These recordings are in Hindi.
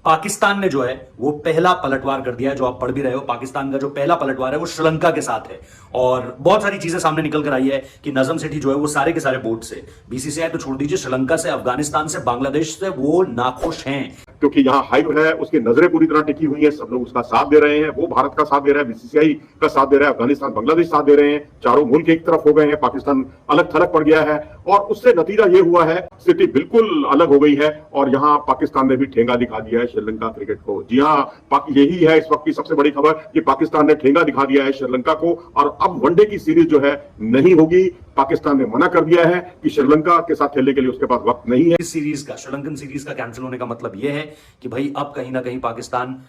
पाकिस्तान ने जो है वो पहला पलटवार कर दिया है, जो आप पढ़ भी रहे हो। पाकिस्तान का जो पहला पलटवार है वो श्रीलंका के साथ है और बहुत सारी चीजें सामने निकल कर आई है कि नजम सेठी जो है वो सारे के सारे बोर्ड से, बीसीसीआई तो छोड़ दीजिए, श्रीलंका से, अफगानिस्तान से, बांग्लादेश से वो नाखुश हैं, क्योंकि यहाँ हाइप है, उसकी नजरें पूरी तरह टिकी हुई हैं, सब लोग उसका साथ दे रहे हैं, वो भारत का साथ दे रहा है, बीसीसीआई का साथ दे रहा है, अफगानिस्तान बांग्लादेश साथ दे रहे हैं, चारों मुल्क एक तरफ हो गए हैं, पाकिस्तान अलग थलग पड़ गया है और उससे नतीजा ये हुआ है, स्थिति बिल्कुल अलग हो गई है और यहाँ पाकिस्तान ने भी ठेंगा दिखा दिया है श्रीलंका क्रिकेट को। जी हाँ, यही है इस वक्त की सबसे बड़ी खबर कि पाकिस्तान ने ठेंगा दिखा दिया है श्रीलंका को और अब वनडे की सीरीज जो है नहीं होगी। पाकिस्तान ने मना कर दिया है कि श्रीलंका के साथ खेलने के लिए उसके पास वक्त नहीं है। इस सीरीज का, श्रीलंकन सीरीज का कैंसिल होने का मतलब यह है कि भाई अब कहीं ना कहीं पाकिस्तान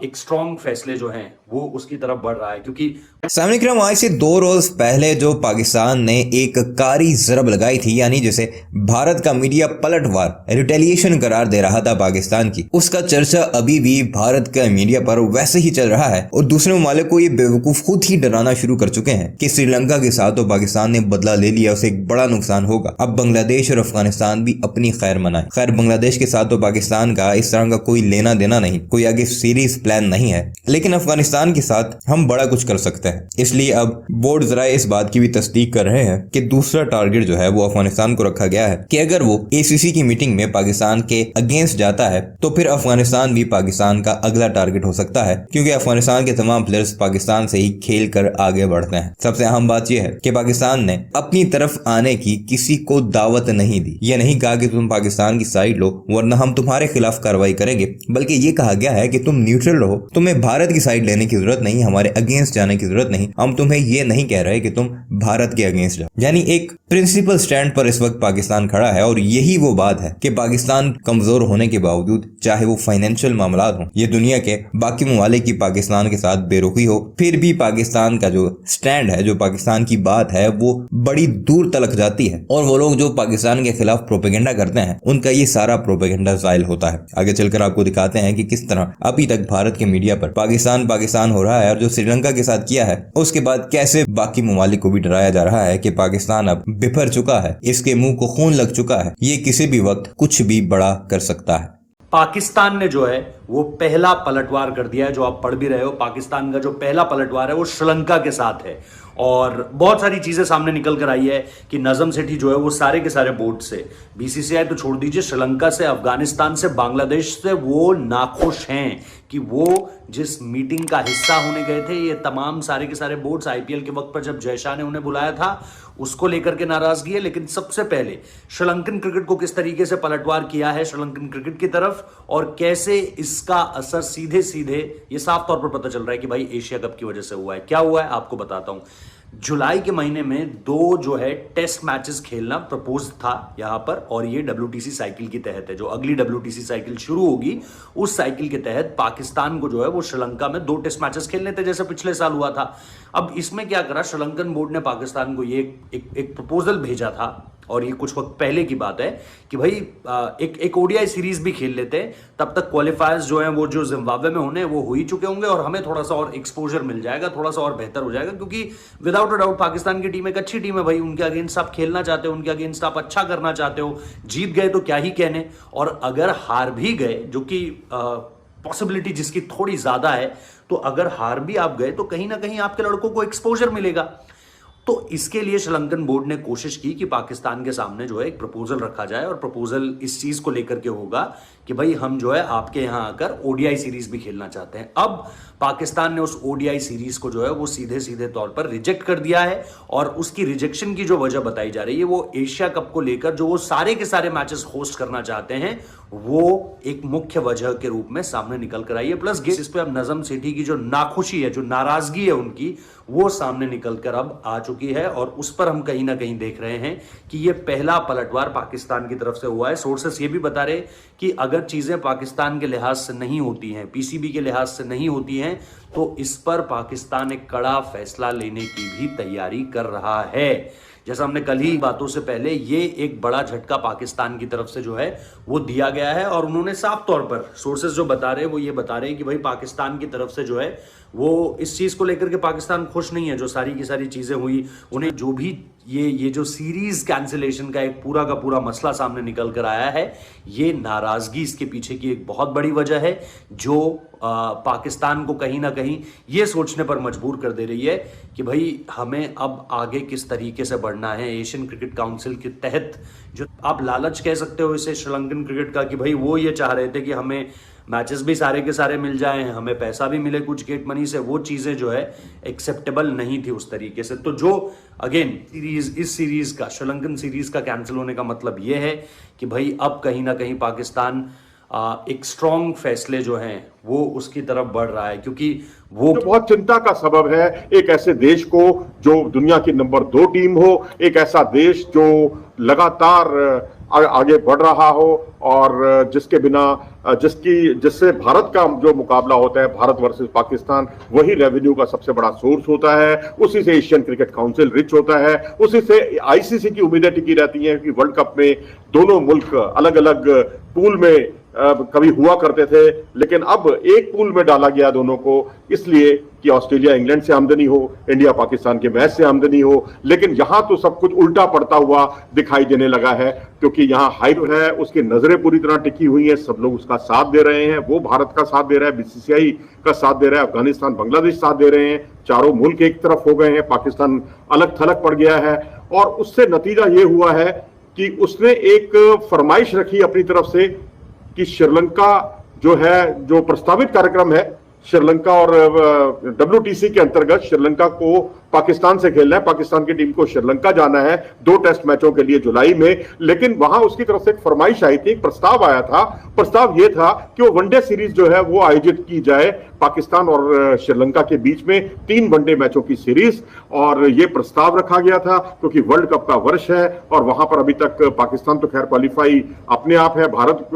एक स्ट्रॉन्ग फैसले जो हैं वो उसकी तरफ बढ़ रहा है, क्योंकि सामने क्रम आज से 2 रोज पहले जो पाकिस्तान ने एक कारी जरब लगाई थी, यानी जिसे भारत का मीडिया पलटवार रिटेलिएशन करार दे रहा था पाकिस्तान की, उसका चर्चा अभी भी भारत का मीडिया पर वैसे ही चल रहा है और दूसरे ममालिक को ये बेवकूफ खुद ही डराना शुरू कर चुके हैं कि श्रीलंका के साथ तो पाकिस्तान ने बदला ले लिया, उसे एक बड़ा नुकसान होगा। अब बांग्लादेश और अफगानिस्तान भी अपनी खैर मनाए। खैर, बांग्लादेश के साथ तो पाकिस्तान का इस तरह का कोई लेना देना नहीं, कोई आगे सीरीज प्लान नहीं है, लेकिन अफगानिस्तान के साथ हम बड़ा कुछ कर सकते हैं। इसलिए अब बोर्ड जरा इस बात की भी तस्दीक कर रहे हैं कि दूसरा टारगेट जो है वो अफगानिस्तान को रखा गया है कि अगर वो एसीसी की मीटिंग में पाकिस्तान के अगेंस्ट जाता है तो फिर अफगानिस्तान भी पाकिस्तान का अगला टारगेट हो सकता है, क्योंकि अफगानिस्तान के तमाम प्लेयर्स पाकिस्तान से ही खेल कर आगे बढ़ते हैं। सबसे अहम बात यह है कि पाकिस्तान ने अपनी तरफ आने की किसी को दावत नहीं दी। यह नहीं कहा कि तुम पाकिस्तान की साइड लो वरना हम तुम्हारे खिलाफ कार्रवाई करेंगे, बल्कि ये कहा गया है कि तुम न्यूट्रल रहो, तुम्हें भारत की साइड लेने की जरूरत नहीं, हमारे अगेंस्ट जाने की जरूरत नहीं। हम तुम्हें यह नहीं कह रहे कि तुम भारत के अगेंस्ट जाओ। यानी एक प्रिंसिपल स्टैंड पर इस वक्त पाकिस्तान खड़ा है और यही वो बात है कि पाकिस्तान कमजोर होने के बावजूद, चाहे वो फाइनेंशियल मामलात हो, ये दुनिया के बाकी ममालिक की पाकिस्तान के साथ बेरुखी हो, फिर भी पाकिस्तान का जो स्टैंड है, जो पाकिस्तान की बात है, वो बड़ी दूर तलक जाती है और वो लोग जो पाकिस्तान के खिलाफ प्रोपेगेंडा करते हैं उनका ये सारा प्रोपेगेंडा जायल होता है। आगे चलकर आपको दिखाते हैं कि किस तरह अभी तक भारत के मीडिया पर पाकिस्तान पाकिस्तान हो रहा है और जो श्रीलंका के साथ किया है उसके बाद कैसे बाकी ममालिक को भी डराया जा रहा है कि पाकिस्तान अब बिफर चुका है, इसके मुंह को खून लग चुका है, ये किसी भी वक्त कुछ भी बड़ा कर सकता है। पाकिस्तान ने जो है वो पहला पलटवार कर दिया है, जो आप पढ़ भी रहे हो। पाकिस्तान का जो पहला पलटवार है वो श्रीलंका के साथ है और बहुत सारी चीजें सामने निकल कर आई है कि नजम सेठी जो है वो सारे के सारे बोर्ड से, बीसीसीआई तो छोड़ दीजिए, श्रीलंका से, अफगानिस्तान से, बांग्लादेश से वो नाखुश हैं कि वो जिस मीटिंग का हिस्सा होने गए थे, ये तमाम सारे के सारे बोर्ड्स आईपीएल के वक्त पर जब जय शाह ने उन्हें बुलाया था उसको लेकर के नाराजगी है। लेकिन सबसे पहले श्रीलंकन क्रिकेट को किस तरीके से पलटवार किया है श्रीलंकन क्रिकेट की तरफ और कैसे इसका असर सीधे सीधे ये साफ तौर पर पता चल रहा है कि भाई एशिया कप की वजह से हुआ है। क्या हुआ है आपको बताता हूं। जुलाई के महीने में 2 जो है टेस्ट मैचेस खेलना प्रपोज था यहां पर और ये डब्ल्यूटीसी साइकिल के तहत है। जो अगली डब्ल्यूटीसी साइकिल शुरू होगी उस साइकिल के तहत पाकिस्तान को जो है वो श्रीलंका में 2 टेस्ट मैचेस खेलने थे, जैसे पिछले साल हुआ था। अब इसमें क्या करा, श्रीलंकन बोर्ड ने पाकिस्तान को ये एक प्रपोजल भेजा था और ये कुछ वक्त पहले की बात है कि भाई एक ओडीआई सीरीज भी खेल लेते हैं, तब तक क्वालिफायर्स जो हैं वो जो जिम्बाब्वे में होने वो हो ही चुके होंगे और हमें थोड़ा सा और एक्सपोजर मिल जाएगा, थोड़ा सा और बेहतर हो जाएगा, क्योंकि विदाउट अ डाउट पाकिस्तान की टीम एक अच्छी टीम है भाई। उनके अगेंस्ट आप खेलना चाहते हो, उनके अगेंस्ट आप अच्छा करना चाहते हो, जीत गए तो क्या ही कहने, और अगर हार भी गए, जो कि पॉसिबिलिटी जिसकी थोड़ी ज्यादा है, तो अगर हार भी आप गए तो कहीं ना कहीं आपके लड़कों को एक्सपोजर मिलेगा। तो इसके लिए श्रीलंकन बोर्ड ने कोशिश की कि पाकिस्तान के सामने जो है एक प्रपोजल रखा जाए और प्रपोजल इस चीज को लेकर के होगा कि भाई हम जो है आपके यहां आकर ओडीआई सीरीज भी खेलना चाहते हैं। अब पाकिस्तान ने उस ओडीआई सीरीज को जो है वो सीधे सीधे तौर पर रिजेक्ट कर दिया है और उसकी रिजेक्शन की जो वजह बताई जा रही है वो एशिया कप को लेकर जो वो सारे के सारे मैचेस होस्ट करना चाहते हैं वो एक मुख्य वजह के रूप में सामने निकल कर आई है। प्लस इस पे अब नजम सेठी की जो नाखुशी है, जो नाराजगी है उनकी, वो सामने निकल कर अब आ चुकी है और उस पर हम कहीं ना कहीं देख रहे हैं कि ये पहला पलटवार पाकिस्तान की तरफ से हुआ है। सोर्सेस ये भी बता रहे कि अगर चीजें पाकिस्तान के लिहाज से नहीं होती हैं, पीसीबी के लिहाज से नहीं होती हैं, तो इस पर पाकिस्तान एक कड़ा फैसला लेने की भी तैयारी कर रहा है। जैसा हमने कल ही बातों से पहले, ये एक बड़ा झटका पाकिस्तान की तरफ से जो है वो दिया गया है। और उन्होंने साफ तौर पर सोर्सेज जो बता रहे हैं वो ये बता रहे हैं कि भाई पाकिस्तान की तरफ से जो है वो इस चीज को लेकर के पाकिस्तान खुश नहीं है। जो सारी की सारी चीजें हुई, उन्हें जो भी ये जो सीरीज कैंसिलेशन का एक पूरा का पूरा मसला सामने निकल कर आया है, ये नाराजगी इसके पीछे की एक बहुत बड़ी वजह है, जो पाकिस्तान को कहीं ना कहीं ये सोचने पर मजबूर कर दे रही है कि भाई हमें अब आगे किस तरीके से बढ़ना है। एशियन क्रिकेट काउंसिल के तहत जो आप लालच कह सकते हो इसे श्रीलंकन क्रिकेट का, कि भाई वो ये चाह रहे थे कि हमें मैचेस भी सारे के सारे मिल जाएं, हमें पैसा भी मिले कुछ गेट मनी से, वो चीजें जो है एक्सेप्टेबल नहीं थी उस तरीके से। तो जो अगेन इस सीरीज का, श्रीलंकन सीरीज का कैंसिल होने का मतलब ये है कि भाई अब कहीं ना कहीं पाकिस्तान एक स्ट्रॉन्ग फैसले जो हैं वो उसकी तरफ बढ़ रहा है, क्योंकि वो जो बहुत चिंता का सबब है एक ऐसे देश को जो दुनिया की नंबर 2 टीम हो, एक ऐसा देश जो लगातार आगे बढ़ रहा हो और जिसके बिना जिससे भारत का जो मुकाबला होता है, भारत वर्सेस पाकिस्तान, वही रेवेन्यू का सबसे बड़ा सोर्स होता है, उसी से एशियन क्रिकेट काउंसिल रिच होता है, उसी से आईसीसी की उम्मीदें टिकी रहती हैं कि वर्ल्ड कप में दोनों मुल्क अलग अलग पूल में कभी हुआ करते थे, लेकिन अब एक पूल में डाला गया दोनों को, इसलिए कि ऑस्ट्रेलिया इंग्लैंड से आमदनी हो, इंडिया पाकिस्तान के मैच से आमदनी हो। लेकिन यहां तो सब कुछ उल्टा पड़ता हुआ दिखाई देने लगा है, क्योंकि यहां हाइप है, उसकी नजरें पूरी तरह टिकी हुई हैं, सब लोग उसका साथ दे रहे हैं, वो भारत का साथ दे रहा है, बीसीसीआई का साथ दे रहा है, अफगानिस्तान बांग्लादेश साथ दे रहे हैं, चारों मुल्क एक तरफ हो गए हैं, पाकिस्तान अलग थलग पड़ गया है। और उससे नतीजा ये हुआ है कि उसने एक फरमाइश रखी अपनी तरफ से कि श्रीलंका जो है, जो प्रस्तावित कार्यक्रम है श्रीलंका और WTC के अंतर्गत श्रीलंका को पाकिस्तान से खेलना है, पाकिस्तान की टीम को श्रीलंका जाना है 2 टेस्ट मैचों के लिए जुलाई में। लेकिन वहां उसकी तरफ से एक फरमाइश आई थी, एक प्रस्ताव आया था। प्रस्ताव यह था कि वो वनडे सीरीज जो है वो आयोजित की जाए पाकिस्तान और श्रीलंका के बीच में, 3 वनडे मैचों की सीरीज। और ये प्रस्ताव रखा गया था क्योंकि वर्ल्ड कप का वर्ष है और वहां पर अभी तक पाकिस्तान तो खैर क्वालिफाई अपने आप है, भारत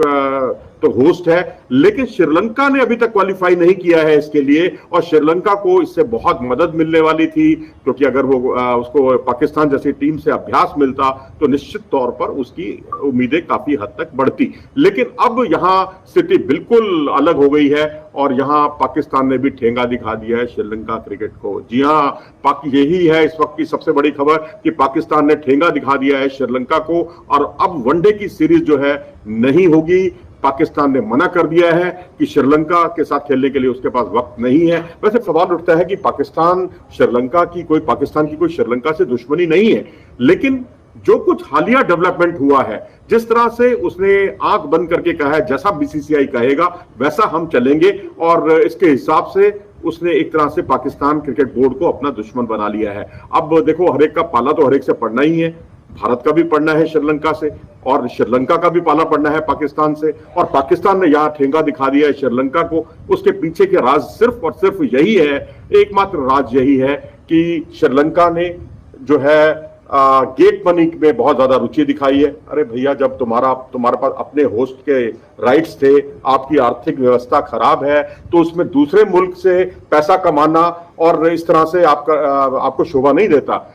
तो होस्ट है, लेकिन श्रीलंका ने अभी तक क्वालिफाई नहीं किया है इसके लिए। और श्रीलंका को इससे बहुत मदद मिलने वाली थी, क्योंकि अगर वो उसको पाकिस्तान जैसी टीम से अभ्यास मिलता तो निश्चित तौर पर उसकी उम्मीदें काफी हद तक बढ़ती। लेकिन अब यहां स्थिति बिल्कुल अलग हो गई है और यहां पाकिस्तान ने भी ठेंगा दिखा दिया है श्रीलंका क्रिकेट को। जी हां, यही है इस वक्त की सबसे बड़ी खबर कि पाकिस्तान ने ठेंगा दिखा दिया है श्रीलंका को और अब वनडे की सीरीज जो है नहीं होगी। पाकिस्तान ने मना कर दिया है कि श्रीलंका के साथ खेलने के लिए उसके पास वक्त नहीं है। वैसे सवाल उठता है कि पाकिस्तान की कोई श्रीलंका से दुश्मनी नहीं है, लेकिन जो कुछ हालिया डेवलपमेंट हुआ है, जिस तरह से उसने आंख बंद करके कहा है जैसा बीसीसीआई कहेगा वैसा हम चलेंगे, और इसके हिसाब से उसने एक तरह से पाकिस्तान क्रिकेट बोर्ड को अपना दुश्मन बना लिया है। अब देखो, हर एक का पाला तो हर एक से पड़ना ही है, भारत का भी पड़ना है श्रीलंका से और श्रीलंका का भी पाला पड़ना है पाकिस्तान से, और पाकिस्तान ने यहाँ ठेंगा दिखा दिया है श्रीलंका को। उसके पीछे के राज सिर्फ और सिर्फ यही है, एकमात्र राज यही है कि श्रीलंका ने जो है गेट मनी में बहुत ज्यादा रुचि दिखाई है। अरे भैया, जब तुम्हारे पास अपने होस्ट के राइट्स थे, आपकी आर्थिक व्यवस्था खराब है, तो उसमें दूसरे मुल्क से पैसा कमाना और इस तरह से आपको शोभा नहीं देता।